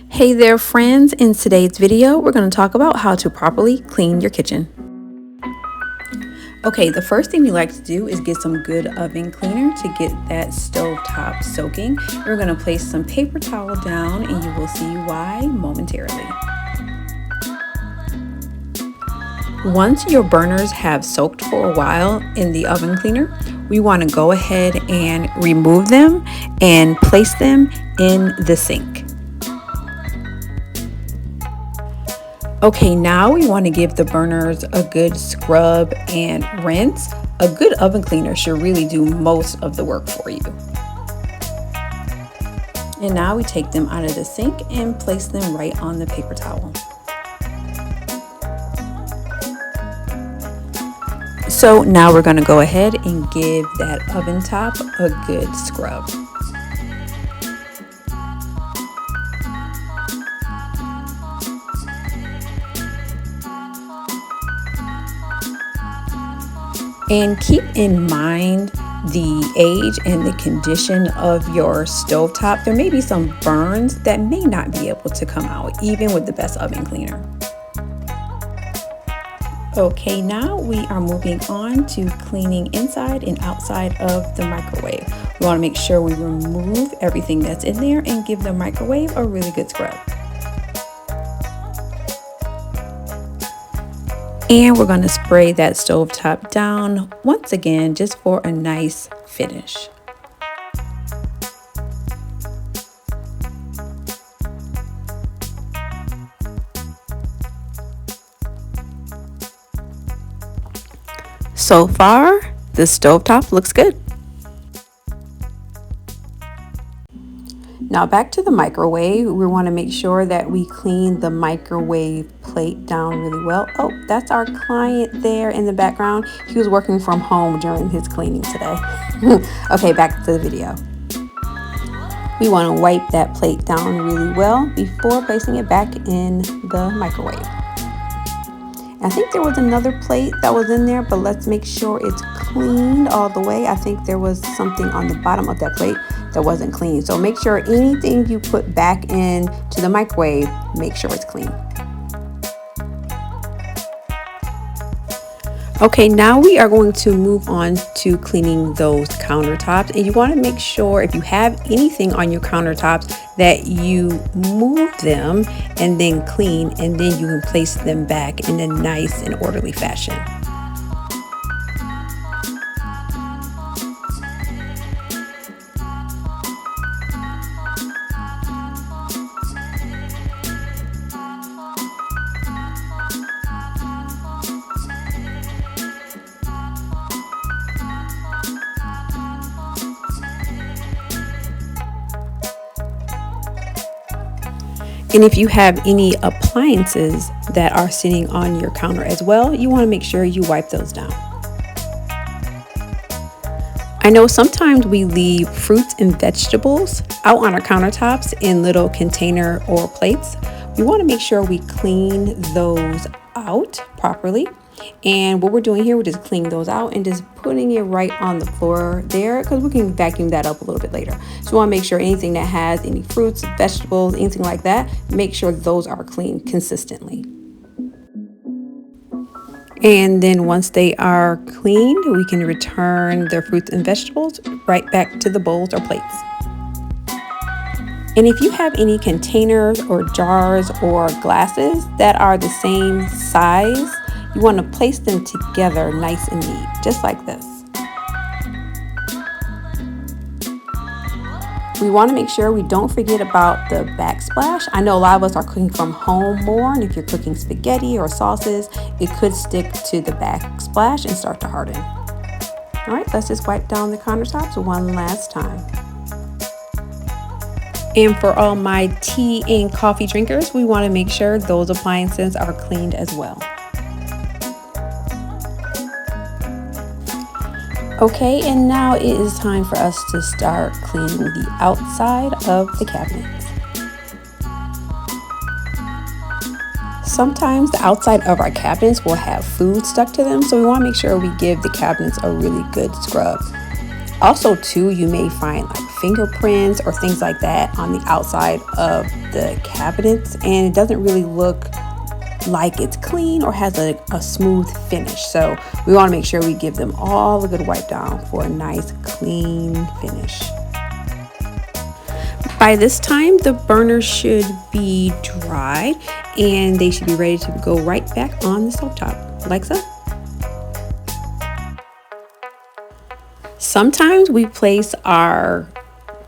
Hey there friends, in today's video we're going to talk about how to properly clean your kitchen. Okay, the first thing we like to do is get some good oven cleaner to get that stove top soaking. We're going to place some paper towel down and you will see why momentarily. Once your burners have soaked for a while in the oven cleaner, we want to go ahead and remove them and place them in the sink. Okay, now we want to give the burners a good scrub and rinse. A good oven cleaner should really do most of the work for you. And now we take them out of the sink and place them right on the paper towel. So now we're going to go ahead and give that oven top a good scrub. And keep in mind the age and the condition of your stovetop. There may be some burns that may not be able to come out even with the best oven cleaner. Okay, now we are moving on to cleaning inside and outside of the microwave. We want to make sure we remove everything that's in there and give the microwave a really good scrub. And we're going to spray that stovetop down once again just for a nice finish. So far, the stovetop looks good. Now back to the microwave, we want to make sure that we clean the microwave plate down really well. Oh, that's our client there in the background. He was working from home during his cleaning today. Okay, back to the video. We want to wipe that plate down really well before placing it back in the microwave. I think there was another plate that was in there, but let's make sure it's cleaned all the way. I think there was something on the bottom of that plate that wasn't clean. So make sure anything you put back into the microwave, make sure it's clean. Okay, now we are going to move on to cleaning those countertops, and you want to make sure if you have anything on your countertops that you move them and then clean, and then you can place them back in a nice and orderly fashion. And if you have any appliances that are sitting on your counter as well, you want to make sure you wipe those down. I know sometimes we leave fruits and vegetables out on our countertops in little container or plates. We want to make sure we clean those out properly. And what we're doing here, we're just cleaning those out and just putting it right on the floor there, because we can vacuum that up a little bit later. So we want to make sure anything that has any fruits, vegetables, anything like that, make sure those are cleaned consistently. And then once they are cleaned, we can return the fruits and vegetables right back to the bowls or plates. And if you have any containers or jars or glasses that are the same size, you want to place them together nice and neat, just like this. We want to make sure we don't forget about the backsplash. I know a lot of us are cooking from home more, and if you're cooking spaghetti or sauces, it could stick to the backsplash and start to harden. All right, let's just wipe down the countertops one last time. And for all my tea and coffee drinkers, we want to make sure those appliances are cleaned as well. Okay, and now it is time for us to start cleaning the outside of the cabinets. Sometimes the outside of our cabinets will have food stuck to them, so we want to make sure we give the cabinets a really good scrub. Also too, you may find like fingerprints or things like that on the outside of the cabinets, and it doesn't really look like it's clean or has a smooth finish. So we want to make sure we give them all a good wipe down for a nice clean finish. By this time, the burners should be dried and they should be ready to go right back on the stovetop, like so. Sometimes we place our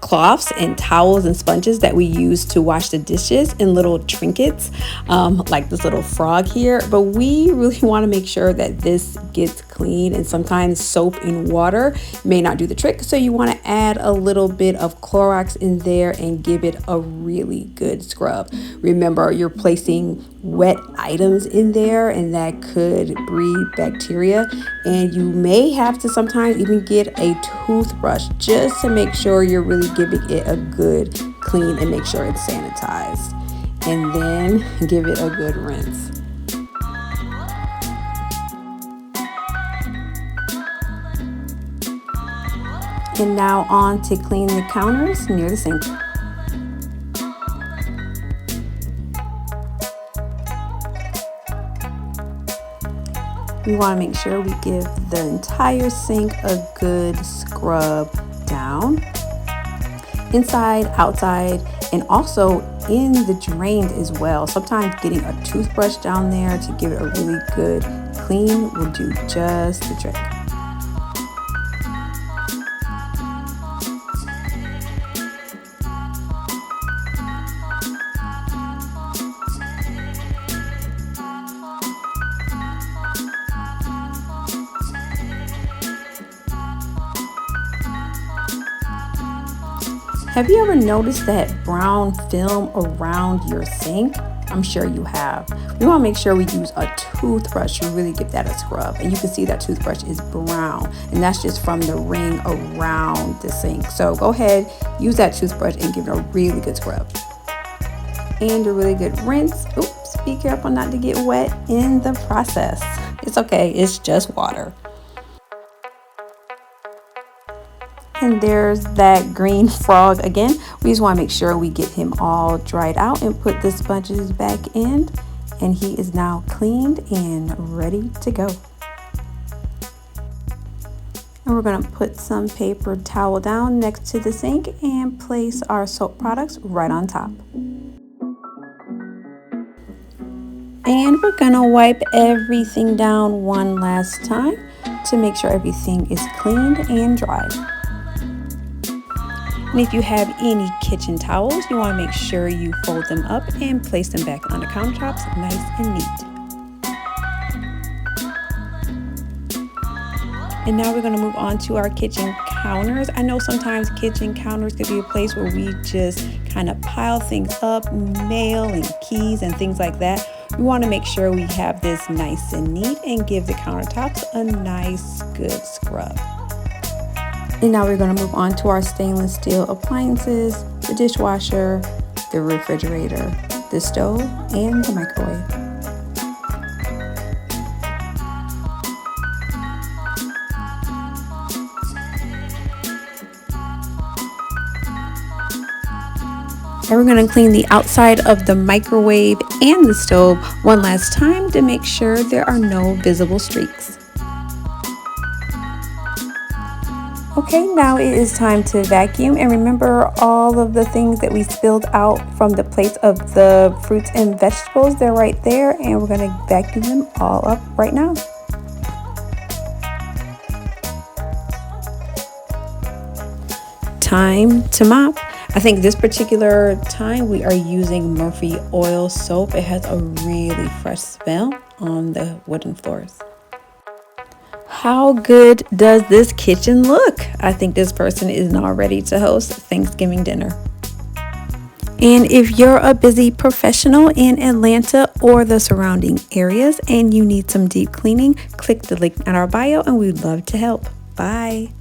cloths and towels and sponges that we use to wash the dishes in little trinkets, like this little frog here, but we really want to make sure that this gets clean, and sometimes soap and water may not do the trick, so you want to add a little bit of Clorox in there and give it a really good scrub. Remember, you're placing wet items in there and that could breed bacteria, and you may have to sometimes even get a toothbrush just to make sure you're really giving it a good clean and make sure it's sanitized, and then give it a good rinse. And now on to clean the counters near the sink. We want to make sure we give the entire sink a good scrub down, inside, outside, and also in the drains as well. Sometimes getting a toothbrush down there to give it a really good clean will do just the trick. Have you ever noticed that brown film around your sink? I'm sure you have. We want to make sure we use a toothbrush to really give that a scrub. And you can see that toothbrush is brown, and that's just from the ring around the sink. So go ahead, use that toothbrush and give it a really good scrub. And a really good rinse. Oops, be careful not to get wet in the process. It's okay, it's just water. And there's that green frog again. We just want to make sure we get him all dried out and put the sponges back in. And he is now cleaned and ready to go. And we're going to put some paper towel down next to the sink and place our soap products right on top. And we're going to wipe everything down one last time to make sure everything is cleaned and dried. And if you have any kitchen towels, you want to make sure you fold them up and place them back on the countertops nice and neat. And now we're going to move on to our kitchen counters. I know sometimes kitchen counters could be a place where we just kind of pile things up, mail and keys and things like that. We want to make sure we have this nice and neat and give the countertops a nice good scrub. And now we're going to move on to our stainless steel appliances, the dishwasher, the refrigerator, the stove, and the microwave. And we're going to clean the outside of the microwave and the stove one last time to make sure there are no visible streaks. Okay, now it is time to vacuum, and remember all of the things that we spilled out from the plates of the fruits and vegetables. They're right there, and we're going to vacuum them all up right now. Time to mop. I think this particular time we are using Murphy oil soap. It has a really fresh smell on the wooden floors. How good does this kitchen look? I think this person is now ready to host Thanksgiving dinner. And if you're a busy professional in Atlanta or the surrounding areas and you need some deep cleaning, click the link in our bio and we'd love to help. Bye.